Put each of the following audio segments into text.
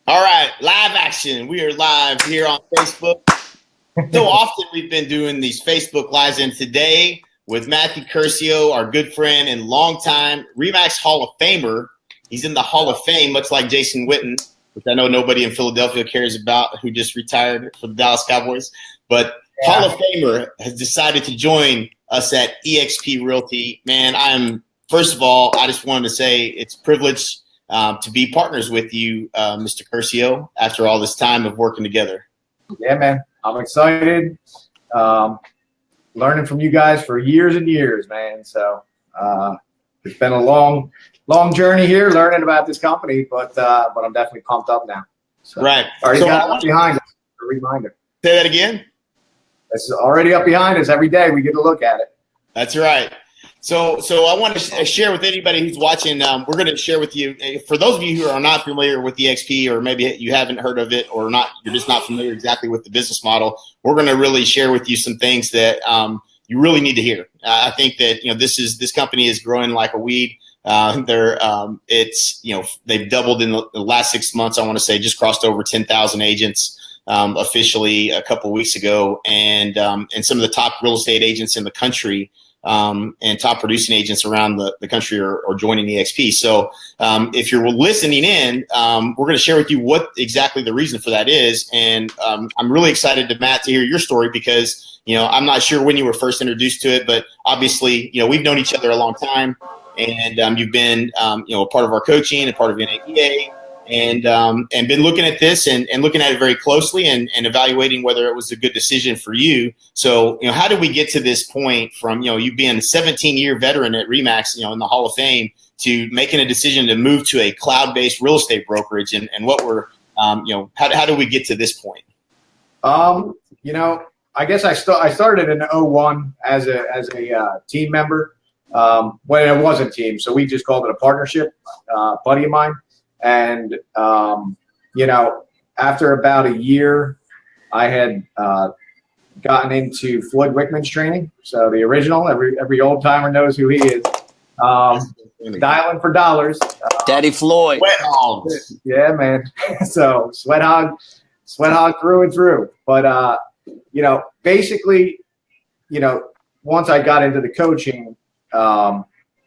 All right, live action. We are live here on Facebook. So often we've been doing these Facebook Lives, and today with Matthew Curcio, our good friend and longtime Remax Hall of Famer. He's in the Hall of Fame, much like Jason Witten, which I know nobody in Philadelphia cares about, who just retired from the Dallas Cowboys. But Hall of Famer has decided to join us at eXp Realty. Man, first of all, I just wanted to say it's a privilege to be partners with you, Mr. Curcio, after all this time of working together. Yeah, man. I'm excited. Learning from you guys for years and years, man. So it's been a long journey here learning about this company, but I'm definitely pumped up now. So, right. Already got it up behind us. A reminder. Say that again. This is already up behind us. Every day we get to look at it. That's right. So I want to share with anybody who's watching. We're going to share with you, for those of you who are not familiar with eXp, or maybe you haven't heard of it, or not, you're just not familiar exactly with the business model. We're going to really share with you some things that you really need to hear. I think that this company is growing like a weed. They've doubled in the last 6 months. I want to say just crossed over 10,000 agents officially a couple of weeks ago, and some of the top real estate agents in the country. And top producing agents around the country are joining eXp. So if you're listening in, we're going to share with you what exactly the reason for that is. And I'm really excited, Matt, to hear your story because, I'm not sure when you were first introduced to it, but obviously, we've known each other a long time. And you've been, a part of our coaching and part of NAEA. And been looking at this and looking at it very closely and evaluating whether it was a good decision for you. So, how did we get to this point from, you being a 17-year veteran at Remax, in the Hall of Fame, to making a decision to move to a cloud-based real estate brokerage and what were, how did we get to this point? I guess I started in 2001 as a team member when it wasn't a team. So we just called it a partnership, buddy of mine. And, after about a year, I had gotten into Floyd Wickman's training. So the original, every old timer knows who he is. Dialing for dollars. Daddy Floyd. Sweat hogs. Yeah, man. So sweat hog through and through. But, basically, once I got into the coaching, I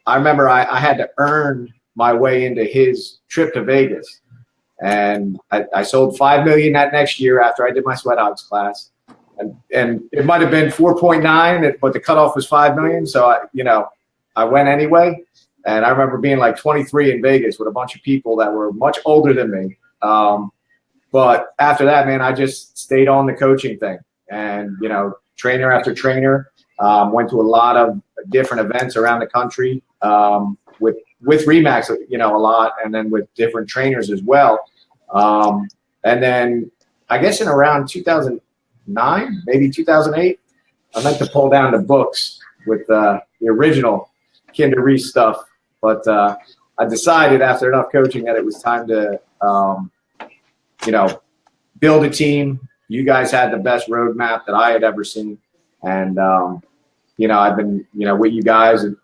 remember I had to earn my way into his trip to Vegas. And I sold $5 million that next year after I did my Sweat Hogs class. And it might have been 4.9, but the cutoff was 5 million. So I went anyway. And I remember being like 23 in Vegas with a bunch of people that were much older than me. But after that, man, I just stayed on the coaching thing and, trainer after trainer, went to a lot of different events around the country, with Remax, a lot, and then with different trainers as well. And then I guess in around 2009, maybe 2008, I meant to pull down the books with the original Kinder Reese stuff. But I decided after enough coaching that it was time to, build a team. You guys had the best roadmap that I had ever seen. And, I've been, with you guys and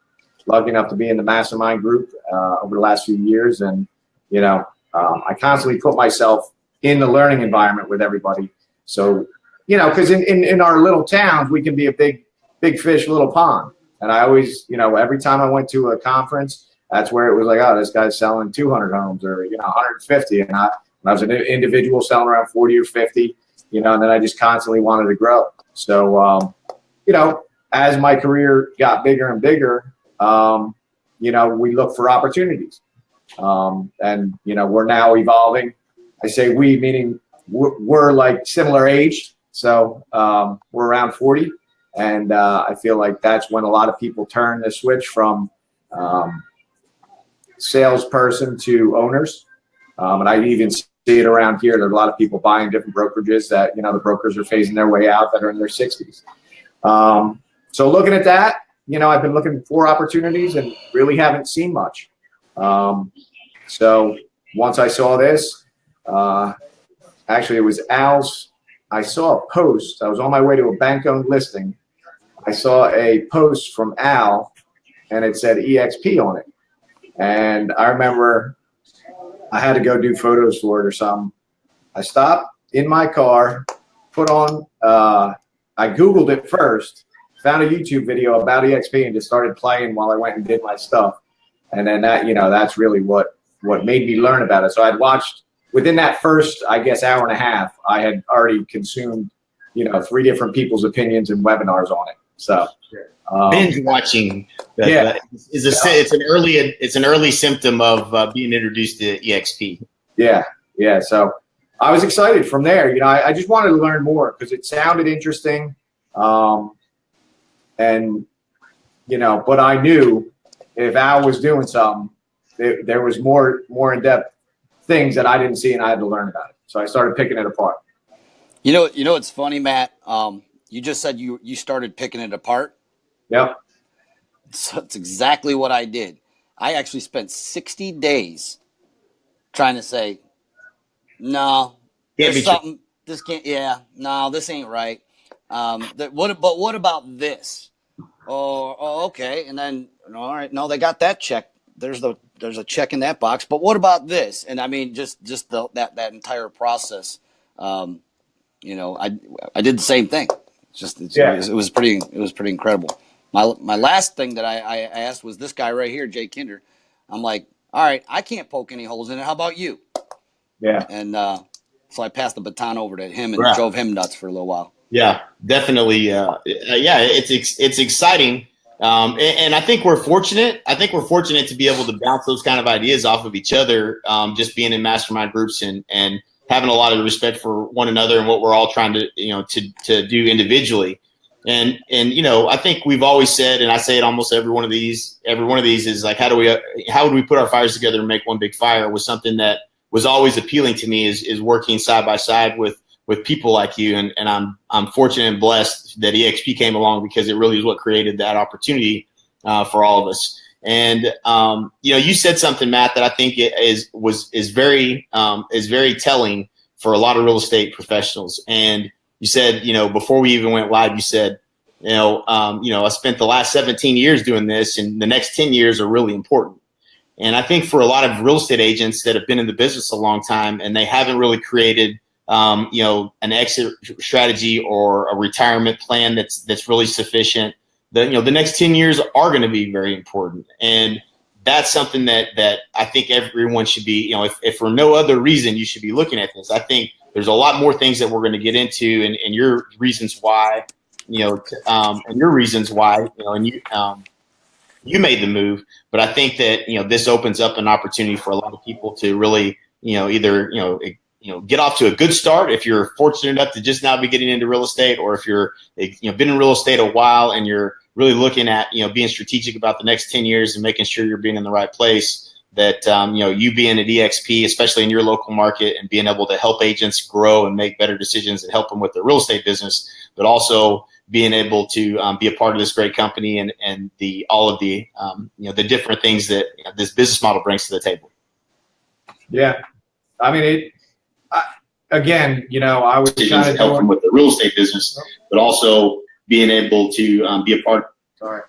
lucky enough to be in the mastermind group over the last few years. And, I constantly put myself in the learning environment with everybody. So, because in our little towns, we can be a big fish, little pond. And I always, every time I went to a conference, that's where it was like, oh, this guy's selling 200 homes or, 150. And I was an individual selling around 40 or 50, and then I just constantly wanted to grow. So, as my career got bigger and bigger, we look for opportunities. And, we're now evolving. I say we, meaning we're like similar aged. So we're around 40. And I feel like that's when a lot of people turn the switch from salesperson to owners. And I even see it around here. There's a lot of people buying different brokerages that, the brokers are phasing their way out that are in their 60s. So looking at that, I've been looking for opportunities and really haven't seen much. So once I saw this, actually it was Al's, I saw a post. I was on my way to a bank-owned listing. I saw a post from Al, and it said eXp on it. And I remember I had to go do photos for it or something. I stopped in my car, put on, I Googled it first, found a YouTube video about eXp and just started playing while I went and did my stuff. And then that, that's really what made me learn about it. So I'd watched within that first, I guess, hour and a half, I had already consumed, 3 different people's opinions and webinars on it. So binge watching, it's an early symptom of being introduced to eXp. Yeah. So I was excited from there. I just wanted to learn more because it sounded interesting, and but I knew if Al was doing something, there was more in depth things that I didn't see, and I had to learn about it. So I started picking it apart. It's funny, Matt. You just said you started picking it apart. Yep. So that's exactly what I did. I actually spent 60 days trying to say, no, there's something. This can't. Yeah, no, this ain't right. But what about this? Oh, okay. And then, all right, no, they got that check. There's a check in that box. But what about this? And I mean, just that entire process. I did the same thing. It was pretty incredible. My last thing that I asked was this guy right here, Jay Kinder. I'm like, all right, I can't poke any holes in it. How about you? Yeah. And so I passed the baton over to him and drove him nuts for a little while. Yeah, definitely. It's exciting. And I think we're fortunate. To be able to bounce those kind of ideas off of each other, just being in mastermind groups and having a lot of respect for one another and what we're all trying to, to do individually. And I think we've always said, and I say it almost every one of these is like, how would we put our fires together and make one big fire? Was something that was always appealing to me is working side by side with people like you. And I'm fortunate and blessed that eXp came along because it really is what created that opportunity for all of us. And, you said something, Matt, that I think is very telling for a lot of real estate professionals. And you said, before we even went live, you said, I spent the last 17 years doing this and the next 10 years are really important. And I think for a lot of real estate agents that have been in the business a long time and they haven't really created, an exit strategy or a retirement plan that's really sufficient, the next 10 years are going to be very important. And that's something that I think everyone should be, if for no other reason, you should be looking at this. I think there's a lot more things that we're going to get into and your reasons why, and your reasons why, and you made the move. But I think that, this opens up an opportunity for a lot of people to really, either, get off to a good start if you're fortunate enough to just now be getting into real estate, or if you're, been in real estate a while and you're really looking at, being strategic about the next 10 years and making sure you're being in the right place, that, you being at eXp, especially in your local market, and being able to help agents grow and make better decisions and help them with their real estate business, but also being able to be a part of this great company and all of the the different things that this business model brings to the table. Yeah. I mean, again, I was trying to help them with the real estate business, but also being able to be a part. Sorry.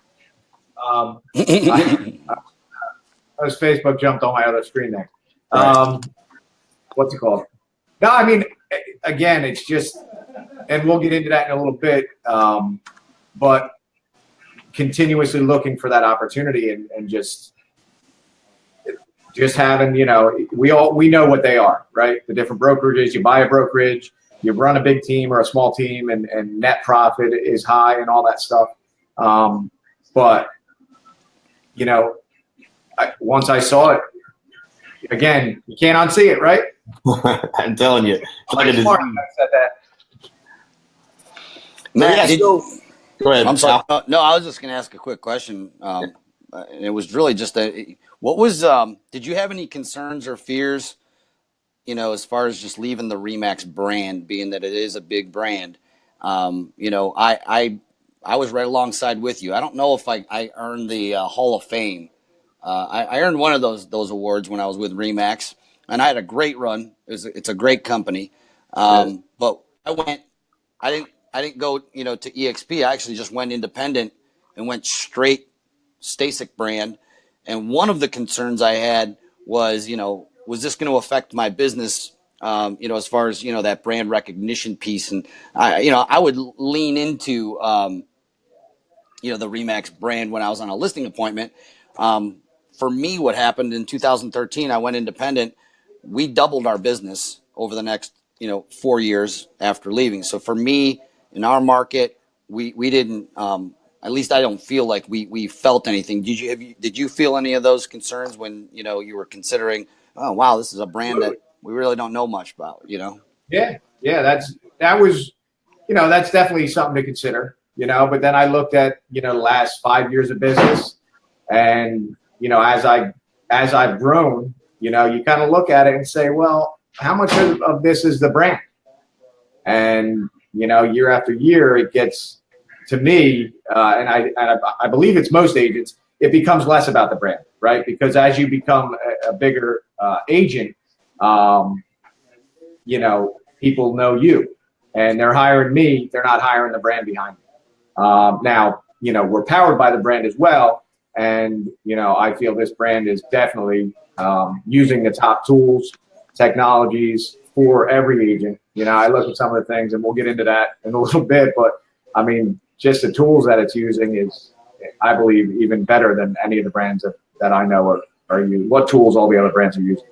As Facebook jumped on my other screen there. What's it called? No, I mean, again, it's just, and we'll get into that in a little bit, but continuously looking for that opportunity and just having, we know what they are, right? The different brokerages. You buy a brokerage, you run a big team or a small team, and net profit is high and all that stuff. But once I saw it, again, you can't unsee it, right? I'm telling you. I said that. Matt, go ahead. I'm sorry. No, I was just going to ask a quick question. It was really just what was, did you have any concerns or fears, as far as just leaving the Remax brand, being that it is a big brand? I was right alongside with you. I don't know if I earned the Hall of Fame. I earned one of those awards when I was with Remax, and I had a great run. It's a great company. But I didn't go, to eXp. I actually just went independent and went straight Stasic brand. And one of the concerns I had was, was this going to affect my business as far as, that brand recognition piece. And I would lean into, the Remax brand when I was on a listing appointment. For me, what happened in 2013, I went independent. We doubled our business over the next, 4 years after leaving. So for me, in our market, we didn't, at least I don't feel like we felt anything. Did you feel any of those concerns when, you were considering, oh, wow, this is a brand that we really don't know much about, Yeah. That was, that's definitely something to consider, but then I looked at, the last 5 years of business, and, as I've grown, you kind of look at it and say, well, how much of this is the brand? And, year after year, it gets, to me, and I believe it's most agents, it becomes less about the brand, right? Because as you become a bigger agent, people know you, and they're hiring me. They're not hiring the brand behind me. Now, we're powered by the brand as well. And, I feel this brand is definitely using the top tools, technologies for every agent. I look at some of the things, and we'll get into that in a little bit, but I mean, just the tools that it's using is, I believe, even better than any of the brands that I know are using. What tools all the other brands are using.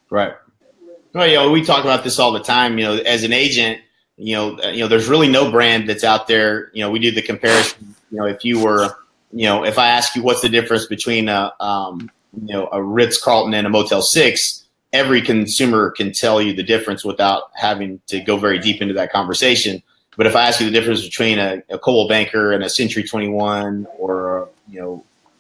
Right. Well, we talk about this all the time. As an agent, there's really no brand that's out there. We do the comparison. If you were, if I ask you what's the difference between a Ritz-Carlton and a Motel 6, every consumer can tell you the difference without having to go very deep into that conversation. But if I ask you the difference between a Coldwell Banker and a Century 21 or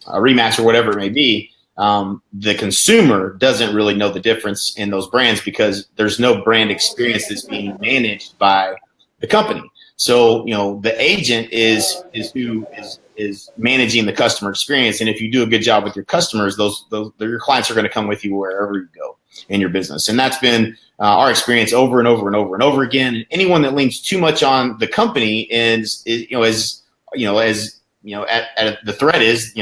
a Remax or whatever it may be, the consumer doesn't really know the difference in those brands because there's no brand experience that's being managed by the company. So, the agent is who is managing the customer experience. And if you do a good job with your customers, your clients are going to come with you wherever you go in your business. And that's been our experience over and over and over and over again. Anyone that leans too much on the company is the threat is,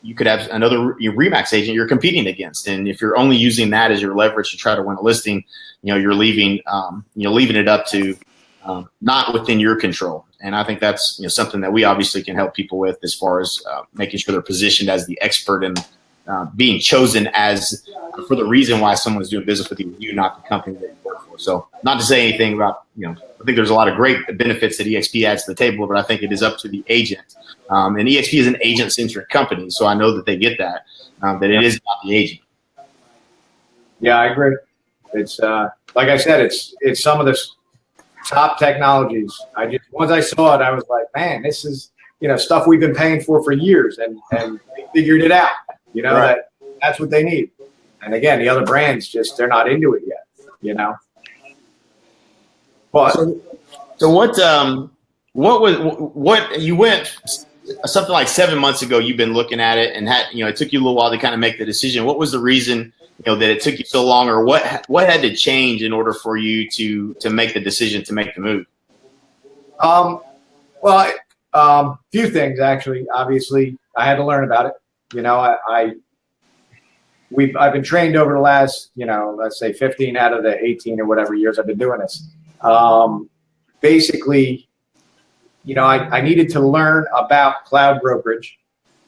you could have another Remax agent you're competing against. And if you're only using that as your leverage to try to win a listing, you're leaving it up to not within your control. And I think that's something that we obviously can help people with as far as making sure they're positioned as the expert and being chosen as for the reason why someone's doing business with you, not the company that you work for. So not to say anything about, I think there's a lot of great benefits that eXp adds to the table, but I think it is up to the agent. And eXp is an agent-centric company, so I know that they get that it is about the agent. Yeah, I agree. It's like I said, it's some of the top technologies. Once I saw it, I was like, man, this is stuff we've been paying for years, and they figured it out. Right. That's what they need. And again, the other brands they're not into it yet. But so what you went something like 7 months ago? You've been looking at it, and it took you a little while to kind of make the decision. What was the reason that it took you so long, or what had to change in order for you to make the decision to make the move? Few things actually. Obviously, I had to learn about it. I've been trained over the last, let's say 15 out of the 18 or whatever years I've been doing this. Basically, I needed to learn about cloud brokerage.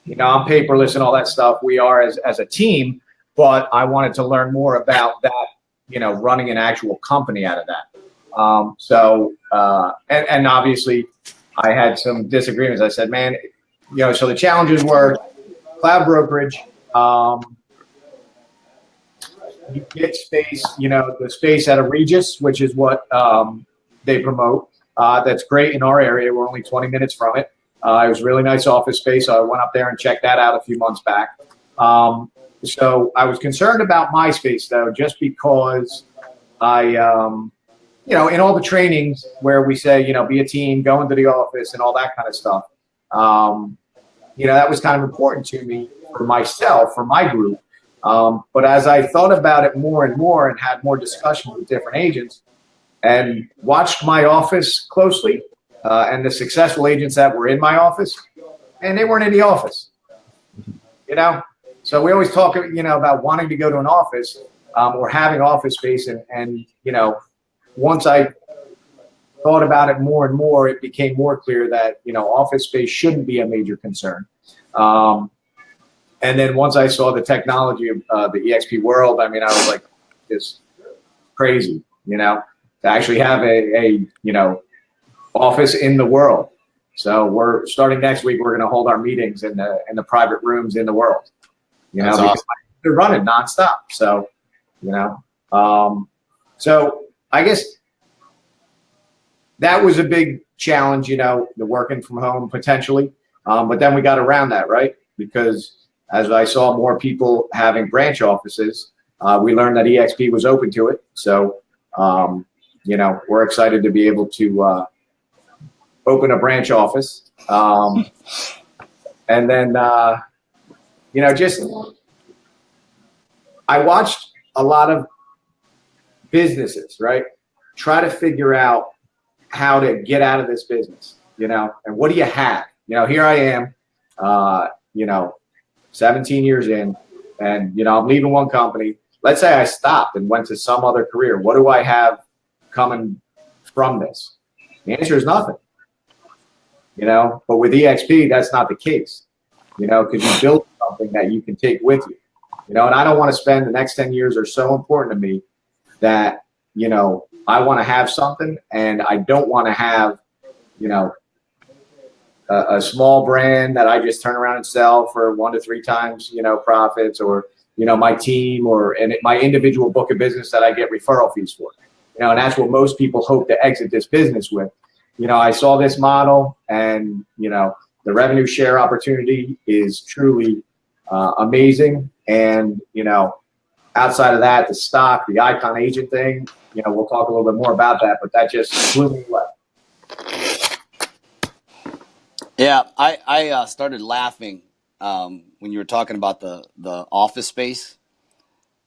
I'm paperless and all that stuff. We are as a team, but I wanted to learn more about that, running an actual company out of that. And obviously I had some disagreements. I said, man, so the challenges were cloud brokerage. You get space, the space at a Regis, which is what they promote. That's great in our area. We're only 20 minutes from it. It was really nice office space. So I went up there and checked that out a few months back. So I was concerned about my space, though, just because I, in all the trainings where we say, be a team, go into the office and all that kind of stuff, that was kind of important to me for myself, for my group. But as I thought about it more and more and had more discussions with different agents and watched my office closely and the successful agents that were in my office, and they weren't in the office, So we always talk, about wanting to go to an office, or having office space. And once I thought about it more and more, it became more clear that, office space shouldn't be a major concern. And then once I saw the technology of the eXp world, I was like, it's crazy, to actually have a office in the world. So we're starting next week. We're going to hold our meetings in the private rooms in the world, That's because awesome. they're running nonstop. So, so I guess that was a big challenge, the working from home potentially. But then we got around that, right? Because as I saw more people having branch offices, we learned that eXp was open to it. So, we're excited to be able to open a branch office. And then, I watched a lot of businesses, right, try to figure out how to get out of this business, and what do you have? Here I am, 17 years in, and, I'm leaving one company. Let's say I stopped and went to some other career. What do I have coming from this? The answer is nothing, but with eXp, that's not the case, because you build something that you can take with you, and I don't want to spend the next 10 years are so important to me that, I want to have something, and I don't want to have, a small brand that I just turn around and sell for 1 to 3 times, profits, or, my team and my individual book of business that I get referral fees for, and that's what most people hope to exit this business with. I saw this model, and, the revenue share opportunity is truly amazing. And, outside of that, the stock, the icon agent thing, we'll talk a little bit more about that, but that just blew me away. Yeah, I started laughing when you were talking about the office space,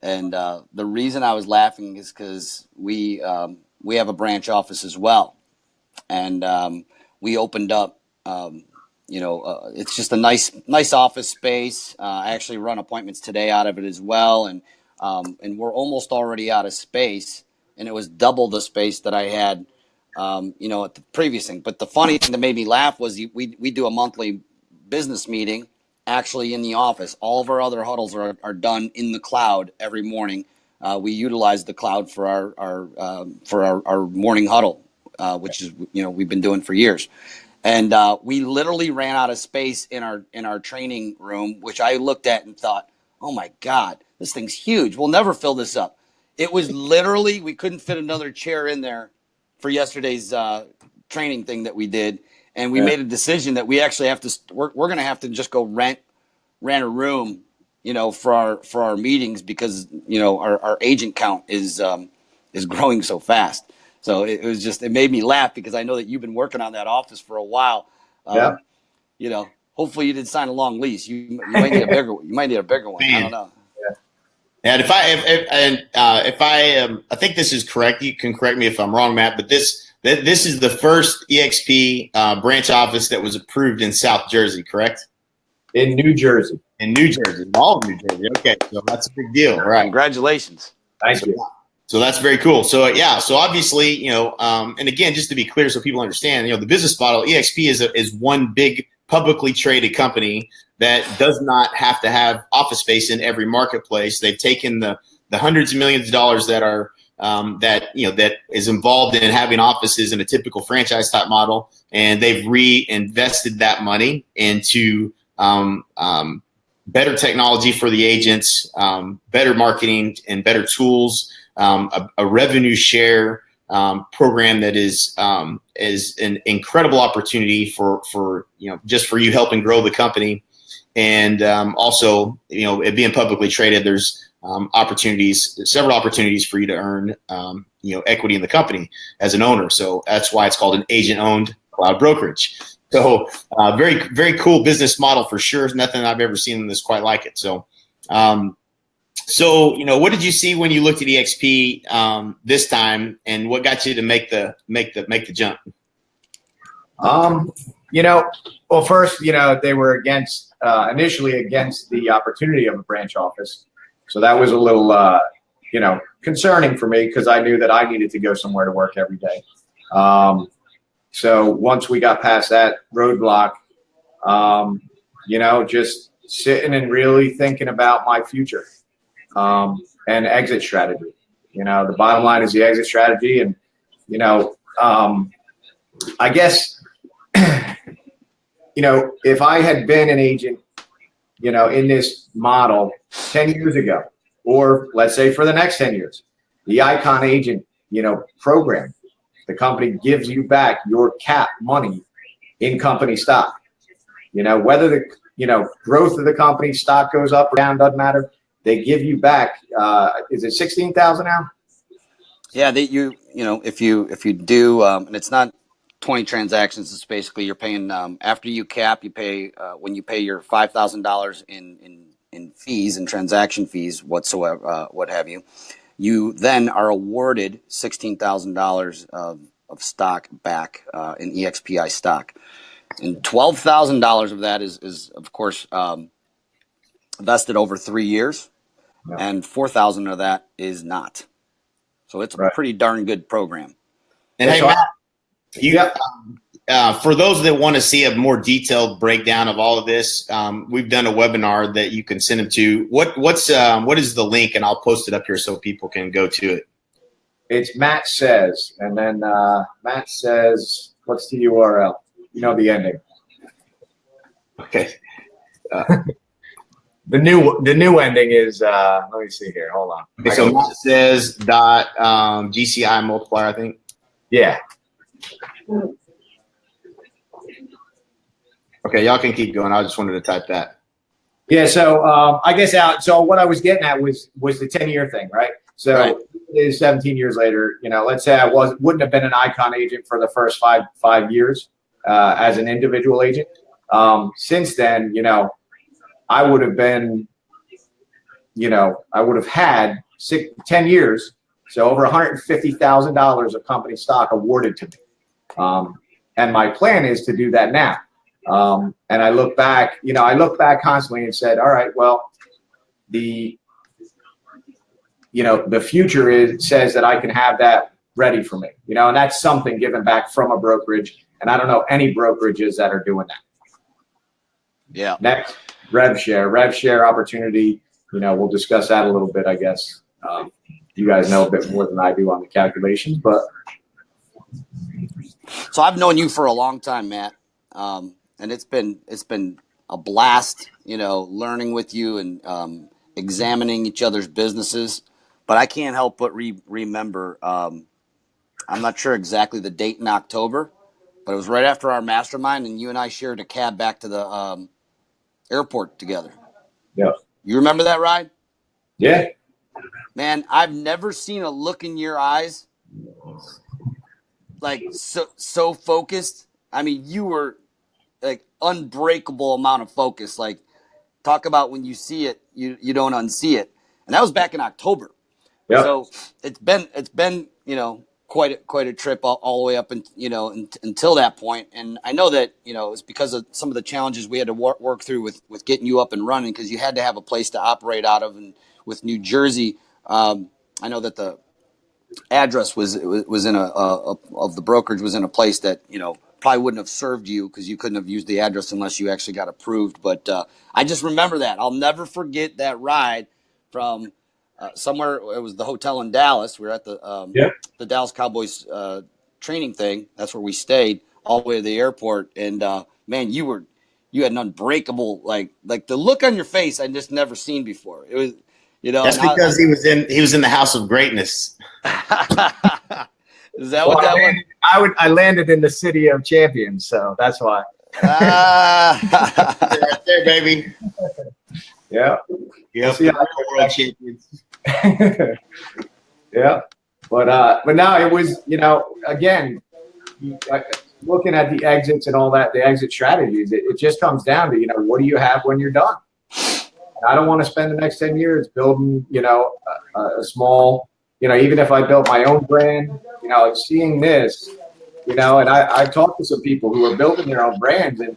and the reason I was laughing is because we have a branch office as well, and we opened up. It's just a nice office space. I actually run appointments today out of it as well, and we're almost already out of space, and it was double the space that I had. At the previous thing. But the funny thing that made me laugh was we do a monthly business meeting actually in the office. All of our other huddles are done in the cloud every morning. We utilize the cloud for our morning huddle, which is we've been doing for years. And we literally ran out of space in our training room, which I looked at and thought, oh my God, this thing's huge. We'll never fill this up. It was literally, we couldn't fit another chair in there for yesterday's training thing that we did, and we made a decision that we actually have to. We're going to have to just go rent a room, for our meetings, because our agent count is growing so fast. So it made me laugh because I know that you've been working on that office for a while. Hopefully you didn't sign a long lease. You might need a bigger. You might need a bigger one. I don't know. And I think this is correct. You can correct me if I'm wrong, Matt. But this is the first eXp branch office that was approved in South Jersey, correct? In New Jersey. In New Jersey, all of New Jersey. Okay, so that's a big deal, right? Congratulations. Thank you. So that's very cool. So so obviously, and again, just to be clear, so people understand, the business model eXp is one big publicly traded company that does not have to have office space in every marketplace. They've taken the hundreds of millions of dollars that are that is involved in having offices in a typical franchise type model, and they've reinvested that money into better technology for the agents, better marketing and better tools, a revenue share program that is an incredible opportunity for just for you helping grow the company. And also, it being publicly traded, there's several opportunities for you to earn, equity in the company as an owner. So that's why it's called an agent-owned cloud brokerage. So very, very cool business model for sure. Nothing I've ever seen that's quite like it. So, what did you see when you looked at eXp this time, and what got you to make the jump? Well, first, they were initially against the opportunity of a branch office. So that was a little, concerning for me because I knew that I needed to go somewhere to work every day. So once we got past that roadblock, just sitting and really thinking about my future and exit strategy. The bottom line is the exit strategy. And, I guess, if I had been an agent, in this model 10 years ago, or let's say for the next 10 years, the Icon Agent, program, the company gives you back your cap money in company stock. Whether the, growth of the company stock goes up or down, doesn't matter. They give you back, is it 16,000 now? Yeah, if you do, and it's not 20 transactions, it's basically you're paying, after you cap, you pay, when you pay your $5,000 in fees and transaction fees whatsoever, what have you, you then are awarded $16,000 of stock back in EXPI stock. And $12,000 of that is of course, vested over 3 years, and 4,000 of that is not. So it's a pretty darn good program. And hey, Matt, for those that want to see a more detailed breakdown of all of this, we've done a webinar that you can send them to. What is the link? And I'll post it up here so people can go to it. It's Matt Says, and then Matt Says, what's the URL? The ending. Okay. The new ending is let me see here. Hold on. Okay, so Matt Says dot GCI multiplier, I think. Yeah. Okay, y'all can keep going. I just wanted to type that. Yeah, so I guess so what I was getting at was the 10-year thing, right? So it is 17 years later. Let's say I wouldn't have been an Icon agent for the first five years as an individual agent. Since then, I would have been, I would have had 10 years, so over $150,000 of company stock awarded to me. And my plan is to do that now. And I look back, constantly and said, all right, well, the future says that I can have that ready for me, and that's something given back from a brokerage. And I don't know any brokerages that are doing that. Yeah. Next, rev share opportunity. We'll discuss that a little bit, I guess. You guys know a bit more than I do on the calculations, but. So I've known you for a long time, Matt. And it's been a blast, learning with you and examining each other's businesses. But I can't help but remember, I'm not sure exactly the date in October, but it was right after our mastermind, and you and I shared a cab back to the airport together. Yeah. You remember that ride? Yeah. Man, I've never seen a look in your eyes like so focused. I mean, you were like unbreakable amount of focus. Like, talk about when you see it, you don't unsee it. And that was back in October. Yeah. So it's been quite a trip all the way up until that point. And I know that it's because of some of the challenges we had to work through with getting you up and running, because you had to have a place to operate out of. And with New Jersey, I know that the address was in of the brokerage was in a place that probably wouldn't have served you, because you couldn't have used the address unless you actually got approved. But I just remember that. I'll never forget that ride from somewhere. It was the hotel in Dallas. We were at the Dallas Cowboys training thing. That's where we stayed, all the way to the airport. And man, you had an unbreakable, like the look on your face I just never seen before. It was, that's because he was in the house of greatness. Is that what that was? I landed in the city of champions, so that's why. Right there, baby. Yeah. Yep. World champions. Yeah. But now it was, again, looking at the exits and all that, the exit strategies, it just comes down to, what do you have when you're done? And I don't want to spend the next 10 years building, a small, even if I built my own brand, seeing this, and I talked to some people who are building their own brands, and,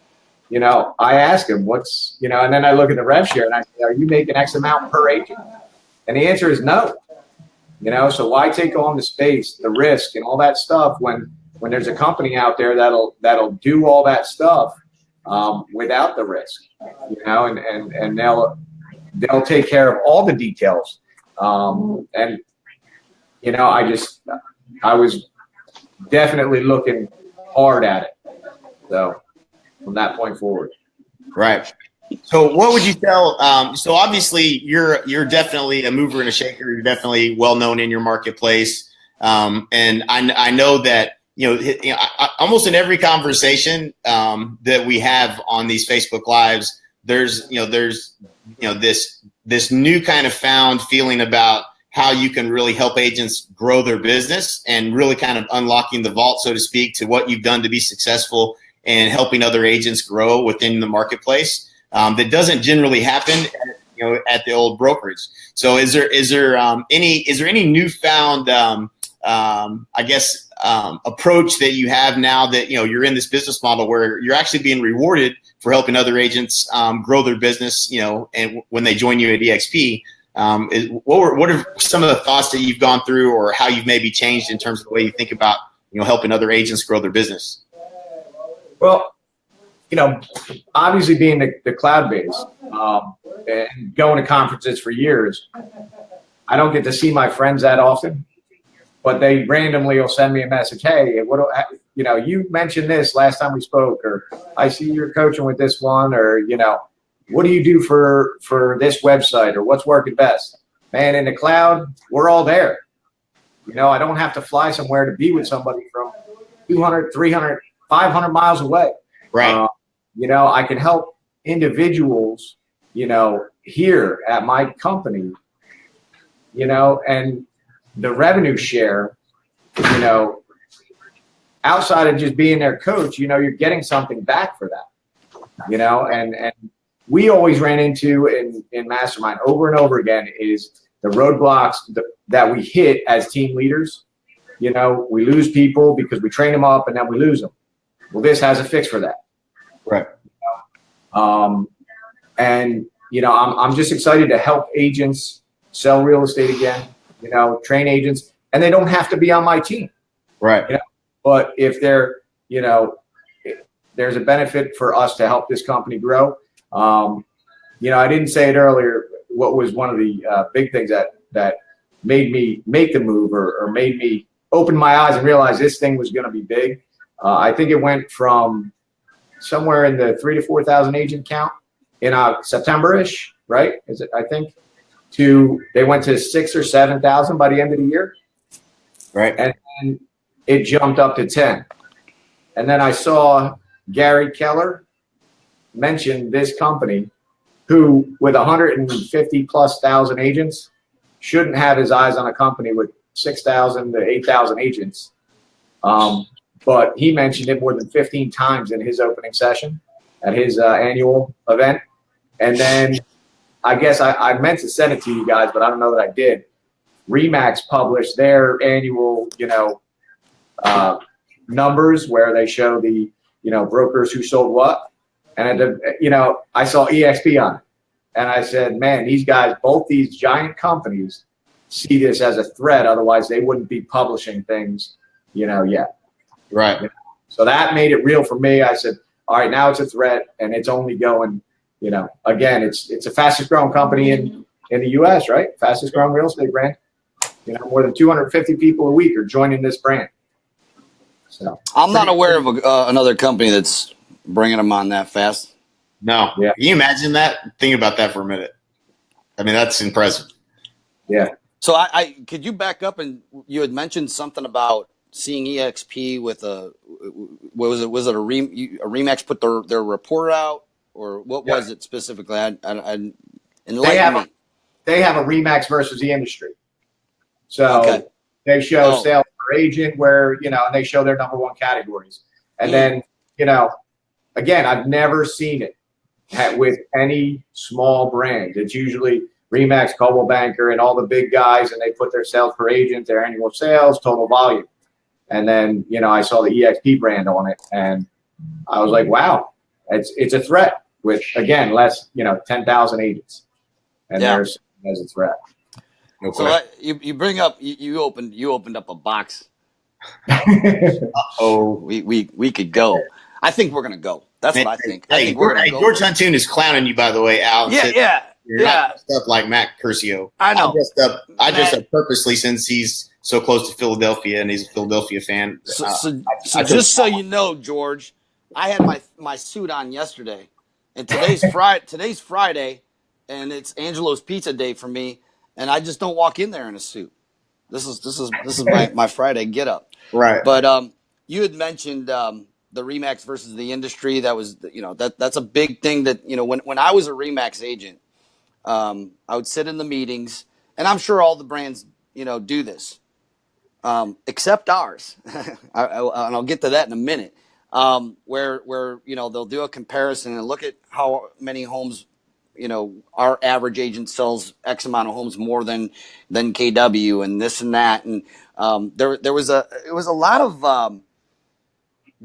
I ask them what's, and then I look at the rev share and I say, are you making X amount per agent? And the answer is no. You know, so why take on the space, the risk, and all that stuff when there's a company out there that'll do all that stuff without the risk, you know, and they'll take care of all the details. And you know, I was definitely looking hard at it. So from that point forward. Right. So what would you tell? So obviously you're definitely a mover and a shaker. You're definitely well known in your marketplace. And I know that, almost in every conversation that we have on these Facebook Lives, there's this new kind of found feeling about how you can really help agents grow their business and really kind of unlocking the vault, so to speak, to what you've done to be successful and helping other agents grow within the marketplace. That doesn't generally happen, at the old brokerage. So is there any newfound, approach that you have now that, you're in this business model where you're actually being rewarded for helping other agents grow their business, and when they join you at eXp? What are some of the thoughts that you've gone through, or how you've maybe changed in terms of the way you think about, helping other agents grow their business? Well, obviously being the cloud-based and going to conferences for years, I don't get to see my friends that often, but they randomly will send me a message. Hey, you mentioned this last time we spoke, or I see you're coaching with this one, or, what do you do for this website, or what's working best? Man, in the cloud, we're all there. I don't have to fly somewhere to be with somebody from 200, 300, 500 miles away. Right. I can help individuals, here at my company, and the revenue share, outside of just being their coach, you're getting something back for that, and we always ran into in Mastermind over and over again is the roadblocks that we hit as team leaders. We lose people because we train them up and then we lose them. Well, this has a fix for that. Right. And I'm just excited to help agents sell real estate again, train agents, and they don't have to be on my team. Right. But if there's a benefit for us to help this company grow. I didn't say it earlier. What was one of the big things that made me make the move or made me open my eyes and realize this thing was going to be big? I think it went from somewhere in the 3,000 to 4,000 agent count in September-ish, right? Is it? I think they went to 6,000 or 7,000 by the end of the year, right? And it jumped up to 10. And then I saw Gary Keller mention this company, who with 150 plus thousand agents shouldn't have his eyes on a company with 6,000 to 8,000 agents. But he mentioned it more than 15 times in his opening session at his annual event. And then I guess I meant to send it to you guys, but I don't know that I did. Remax published their annual, numbers where they show the, brokers who sold what. And, I saw eXp on it. And I said, man, these guys, both these giant companies see this as a threat. Otherwise, they wouldn't be publishing things, yet. Right. So that made it real for me. I said, all right, now it's a threat, and it's only going, again, it's the fastest growing company in the U.S., right? Fastest growing real estate brand. More than 250 people a week are joining this brand. So I'm not aware of another company that's bringing them on that fast. No. Yeah. Can you imagine that? Think about that for a minute. I mean, that's impressive. Yeah. So I could you back up, and you had mentioned something about seeing eXp with was it a Remax put their report out, or what was it specifically? Enlighten me. They have a Remax versus the industry. So they show sales per agent where, and they show their number one categories. And then, again, I've never seen it with any small brand. It's usually Remax, Coldwell Banker, and all the big guys, and they put their sales per agent, their annual sales, total volume. And then, I saw the eXp brand on it, and I was like, wow, it's a threat with, again, less, 10,000 agents. And there's a threat. No So question. you bring up you opened up a box. Oh, We could go. I think we're gonna go. That's man, what I think. I hey, think we're gonna hey, go. George Huntoon is clowning you, by the way, Al. And said you're not dressed up like Matt Curcio. I know. I dressed up purposely since he's so close to Philadelphia and he's a Philadelphia fan. So just so you know, George, I had my suit on yesterday, and today's Friday, and it's Angelo's Pizza Day for me, and I just don't walk in there in a suit. This is my Friday get up. Right. But you had mentioned the Remax versus the industry. That was that's a big thing that when I was a Remax agent, I would sit in the meetings, and I'm sure all the brands do this. Except ours, and I'll get to that in a minute. Where they'll do a comparison and look at how many homes, our average agent sells X amount of homes more than KW and this and that, and there was a lot of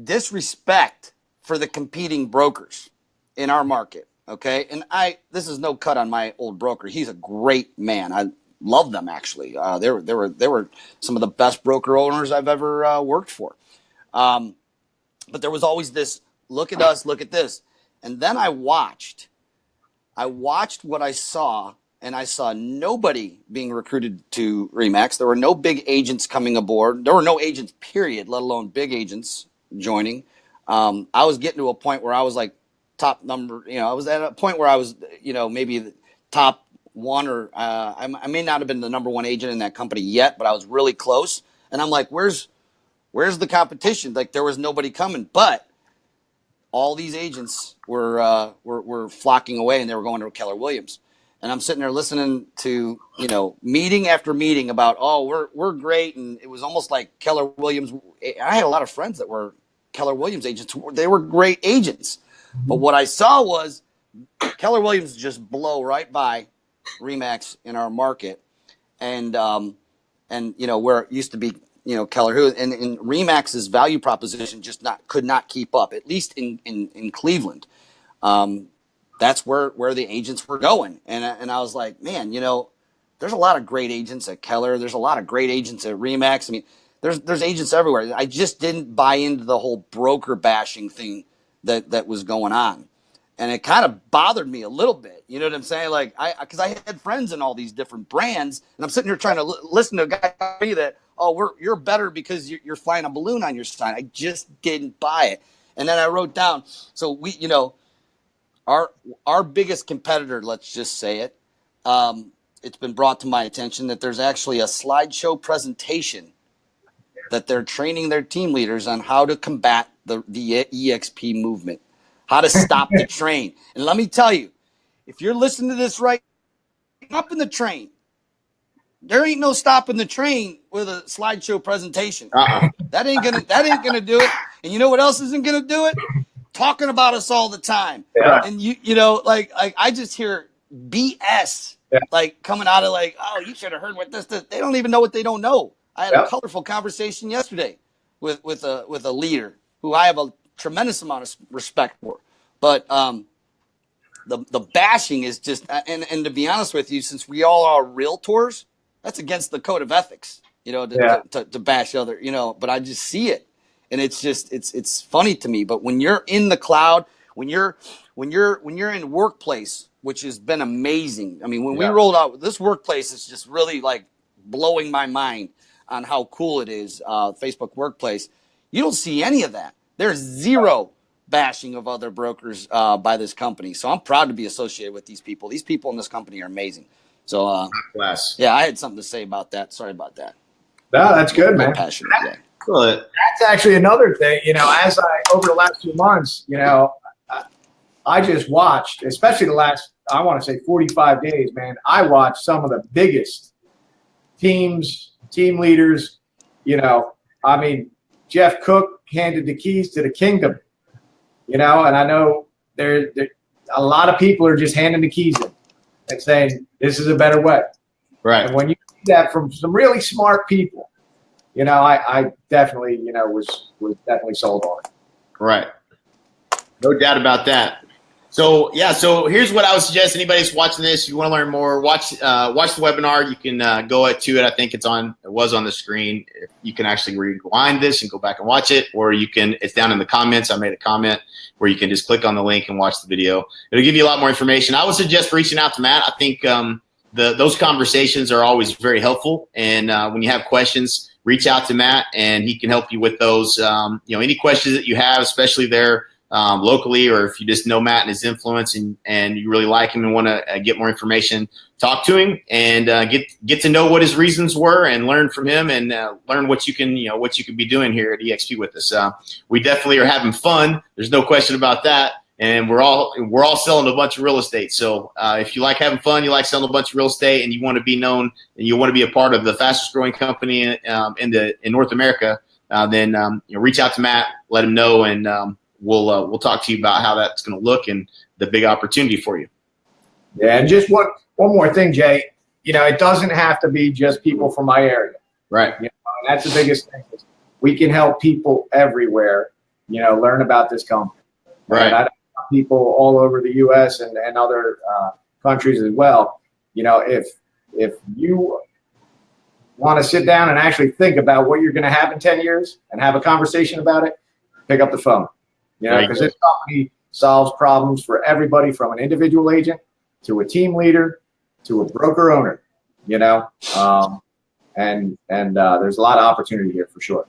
disrespect for the competing brokers in our market. Okay, and this is no cut on my old broker. He's a great man. I love them actually. They were some of the best broker owners I've ever worked for. But there was always this look at us, look at this, and then I watched what I saw, and I saw nobody being recruited to Remax. There were no big agents coming aboard. There were no agents, period, let alone big agents joining. I was getting to a point where I was like top number. I was at a point where I was, maybe the top one, or I may not have been the number one agent in that company yet, but I was really close. And I'm like, where's the competition? Like there was nobody coming, but all these agents were flocking away, and they were going to Keller Williams. And I'm sitting there listening to meeting after meeting about, oh, we're great, and it was almost like Keller Williams. I had a lot of friends that were Keller Williams agents. They were great agents, but what I saw was Keller Williams just blow right by Remax in our market, and where it used to be Keller, who and Remax's value proposition just could not keep up, at least in Cleveland. That's where the agents were going, and I was like, man, there's a lot of great agents at Keller. There's a lot of great agents at Remax. I mean, there's agents everywhere. I just didn't buy into the whole broker bashing thing that was going on. And it kind of bothered me a little bit. You know what I'm saying? Like, because I had friends in all these different brands, and I'm sitting here trying to listen to a guy tell me that, you're better because you're flying a balloon on your sign. I just didn't buy it. And then I wrote down, so we, our biggest competitor, let's just say it, it's been brought to my attention that there's actually a slideshow presentation that they're training their team leaders on how to combat the eXp movement, how to stop the train. And let me tell you, if you're listening to this right, up in the train, there ain't no stopping the train with a slideshow presentation. That ain't gonna do it. And you know what else isn't gonna do it? Talking about us all the time. Yeah. And like I just hear BS like coming out of like, oh, you should have heard what this. They don't even know what they don't know. I had a colorful conversation yesterday with a leader who I have a tremendous amount of respect for. But the bashing is just, and to be honest with you, since we all are realtors, that's against the code of ethics, to bash other, but I just see it. And it's just, it's funny to me. But when you're in the cloud, when you're in workplace, which has been amazing. I mean, when we rolled out this workplace, it's just really like blowing my mind on how cool it is. Facebook Workplace, you don't see any of that. There's zero bashing of other brokers by this company. So I'm proud to be associated with these people. These people in this company are amazing. So yeah, I had something to say about that. Sorry about that. No, that's good, man. Passionate. Yeah. Good. That's actually another thing. As over the last few months, I just watched, especially the last, I want to say 45 days, man. I watched some of the biggest team leaders. I mean, Jeff Cook handed the keys to the kingdom. And I know there a lot of people are just handing the keys in and saying this is a better way. Right. And when you see that from some really smart people, I definitely, was definitely sold on it. Right. No doubt about that. So yeah, so here's what I would suggest. Anybody who's watching this, you want to learn more, watch the webinar. You can go to it. I think it was on the screen. You can actually rewind this and go back and watch it, or you can. It's down in the comments. I made a comment where you can just click on the link and watch the video. It'll give you a lot more information. I would suggest reaching out to Matt. I think those conversations are always very helpful. And when you have questions, reach out to Matt, and he can help you with those. Any questions that you have, especially there. Locally, or if you just know Matt and his influence and you really like him and want to get more information, talk to him and get to know what his reasons were and learn from him and learn what you can be doing here at eXp with us. We definitely are having fun. There's no question about that. And we're all selling a bunch of real estate. So if you like having fun, you like selling a bunch of real estate, and you want to be known and you want to be a part of the fastest growing company in North America, then reach out to Matt, let him know, and we'll talk to you about how that's going to look and the big opportunity for you. Yeah, and just one more thing, Jay. It doesn't have to be just people from my area. Right. That's the biggest thing. We can help people everywhere, learn about this company. Right. And I know people all over the U.S. and other countries as well. If you want to sit down and actually think about what you're going to have in 10 years and have a conversation about it, pick up the phone. Because this company solves problems for everybody from an individual agent to a team leader to a broker owner, and there's a lot of opportunity here for sure.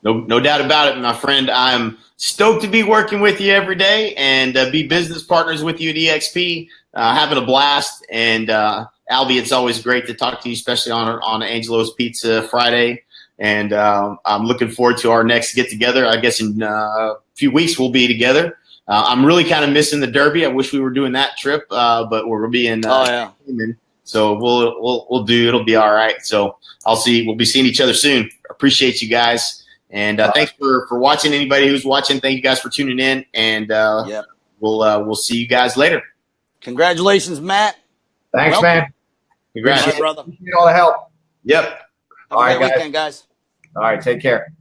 No doubt about it, my friend. I'm stoked to be working with you every day and be business partners with you at eXp, having a blast. And Albie, it's always great to talk to you, especially on Angelo's Pizza Friday. And I'm looking forward to our next get together. I guess in few weeks we'll be together. I'm really kind of missing the Derby. I wish we were doing that trip, but we're being so we'll do. It'll be all right. So we'll be seeing each other soon. Appreciate you guys, and thanks for watching. Anybody who's watching, thank you guys for tuning in, and we'll see you guys later. Congratulations, Matt. Thanks, man. Congrats, brother. Appreciate all the help. Yep. Have a great weekend, guys. All right, take care.